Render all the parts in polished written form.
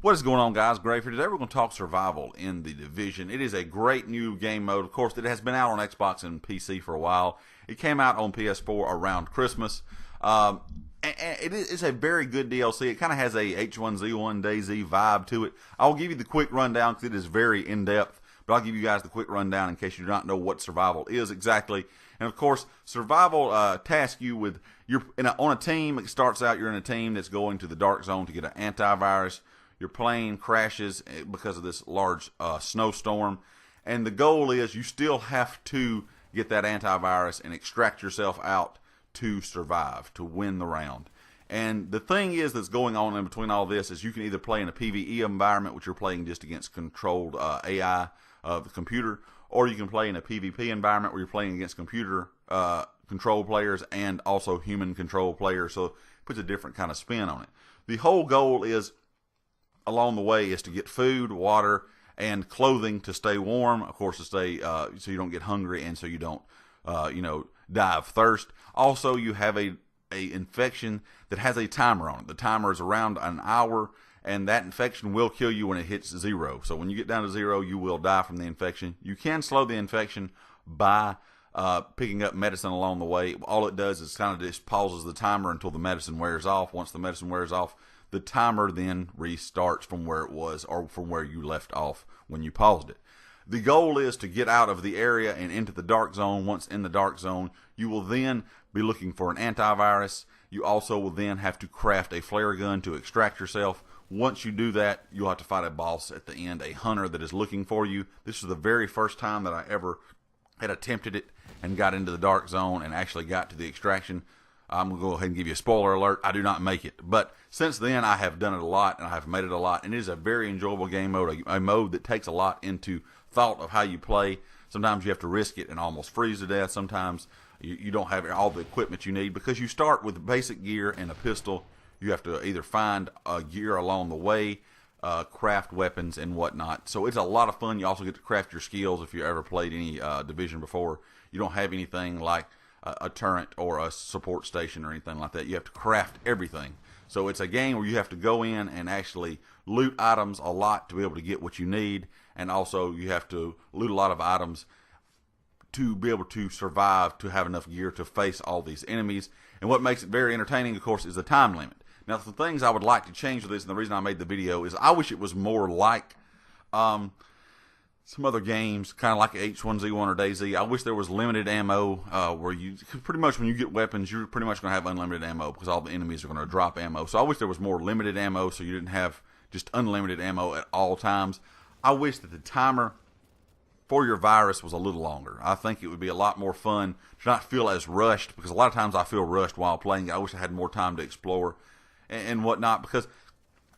What is going on, guys? Grave here. Today we're going to talk survival in The Division. It is a great new game mode. Of course, it has been out on Xbox and PC for a while. It came out on PS4 around Christmas. And it is a very good DLC. It kind of has a H1Z1 DayZ vibe to it. I'll give you the quick rundown because it is very in-depth. But I'll give you guys the quick rundown in case you do not know what survival is exactly. And of course, survival tasks you with on a team. It starts out you're in a team that's going to the dark zone to get an antivirus. Your plane crashes because of this large snowstorm, and the goal is you still have to get that antivirus and extract yourself out to survive, to win the round. And the thing is that's going on in between all this is you can either play in a PvE environment, which you're playing just against controlled AI of the computer, or you can play in a PvP environment where you're playing against computer control players and also human control players, so it puts a different kind of spin on it. The whole goal is along the way is to get food, water, and clothing to stay warm. Of course, to stay so you don't get hungry and so you don't, die of thirst. Also, you have a infection that has a timer on it. The timer is around an hour, and that infection will kill you when it hits 0. So when you get down to 0, you will die from the infection. You can slow the infection by picking up medicine along the way. All it does is kind of just pauses the timer until the medicine wears off. Once the medicine wears off, the timer then restarts from where it was or from where you left off when you paused it. The goal is to get out of the area and into the dark zone. Once in the dark zone, you will then be looking for an antivirus. You also will then have to craft a flare gun to extract yourself. Once you do that, you'll have to fight a boss at the end, a hunter that is looking for you. This is the very first time that I ever had attempted it and got into the dark zone and actually got to the extraction. I'm going to go ahead and give you a spoiler alert. I do not make it. But since then, I have done it a lot, and I have made it a lot. And it is a very enjoyable game mode, a mode that takes a lot into thought of how you play. Sometimes you have to risk it and almost freeze to death. Sometimes you don't have all the equipment you need because you start with basic gear and a pistol. You have to either find gear along the way, craft weapons and whatnot. So it's a lot of fun. You also get to craft your skills if you ever played any Division before. You don't have anything like a turret or a support station or anything like that. You have to craft everything. So it's a game where you have to go in and actually loot items a lot to be able to get what you need, and also you have to loot a lot of items to be able to survive, to have enough gear to face all these enemies. And what makes it very entertaining, of course, is the time limit. Now, the things I would like to change with this, and the reason I made the video, is I wish it was more like some other games, kind of like H1Z1 or DayZ. I wish there was limited ammo where you pretty much when you get weapons, you're pretty much going to have unlimited ammo because all the enemies are going to drop ammo. So I wish there was more limited ammo so you didn't have just unlimited ammo at all times. I wish that the timer for your virus was a little longer. I think it would be a lot more fun to not feel as rushed, because a lot of times I feel rushed while playing. I wish I had more time to explore and whatnot, because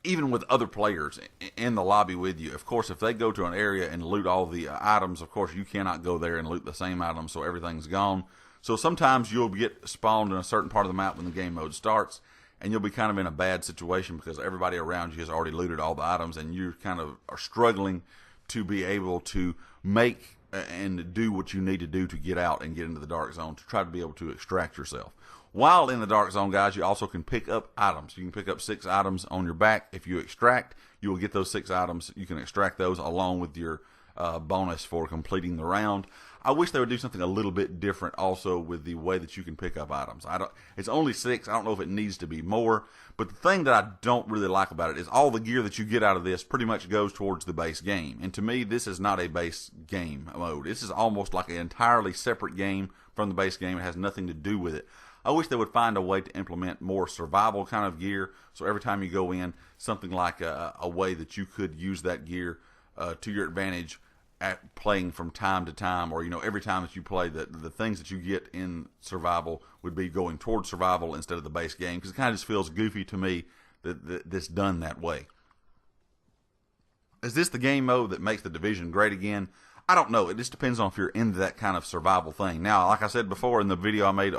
even with other players in the lobby with you, of course, if they go to an area and loot all the items, of course, you cannot go there and loot the same items, so everything's gone. So sometimes you'll get spawned in a certain part of the map when the game mode starts, and you'll be kind of in a bad situation because everybody around you has already looted all the items, and you kind of are struggling to be able to make and do what you need to do to get out and get into the dark zone to try to be able to extract yourself. While in the dark zone, guys, you also can pick up items. You can pick up 6 items on your back. If you extract, you will get those 6 items. You can extract those along with your bonus for completing the round. I wish they would do something a little bit different also with the way that you can pick up items. It's only 6. I don't know if it needs to be more. But the thing that I don't really like about it is all the gear that you get out of this pretty much goes towards the base game. And to me, this is not a base game mode. This is almost like an entirely separate game from the base game. It has nothing to do with it. I wish they would find a way to implement more survival kind of gear, so every time you go in, something like a way that you could use that gear to your advantage at playing from time to time, or every time that you play, the things that you get in survival would be going towards survival instead of the base game, because it kind of just feels goofy to me that this done that way. Is this the game mode that makes the Division great again? I don't know. It just depends on if you're into that kind of survival thing. Now, like I said before in the video I made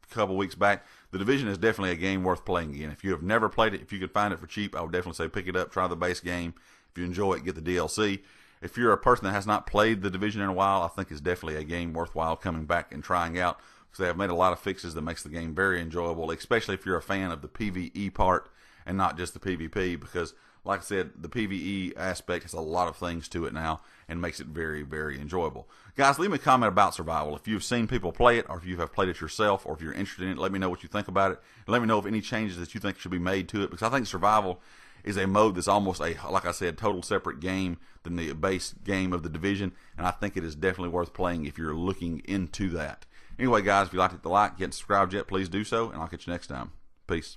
couple weeks back, the Division is definitely a game worth playing again. If you have never played it, if you could find it for cheap, I would definitely say pick it up, try the base game. If you enjoy it, get the DLC. If you're a person that has not played the Division in a while, I think it's definitely a game worthwhile coming back and trying out, because they have made a lot of fixes that makes the game very enjoyable, especially if you're a fan of the PvE part and not just the PvP, because like I said, the PvE aspect has a lot of things to it now and makes it very, very enjoyable. Guys, leave me a comment about Survival. If you've seen people play it, or if you have played it yourself, or if you're interested in it, let me know what you think about it. And let me know if any changes that you think should be made to it, because I think Survival is a mode that's almost a, like I said, total separate game than the base game of The Division, and I think it is definitely worth playing if you're looking into that. Anyway, guys, if you liked it, hit the like, get subscribed yet, please do so, and I'll catch you next time. Peace.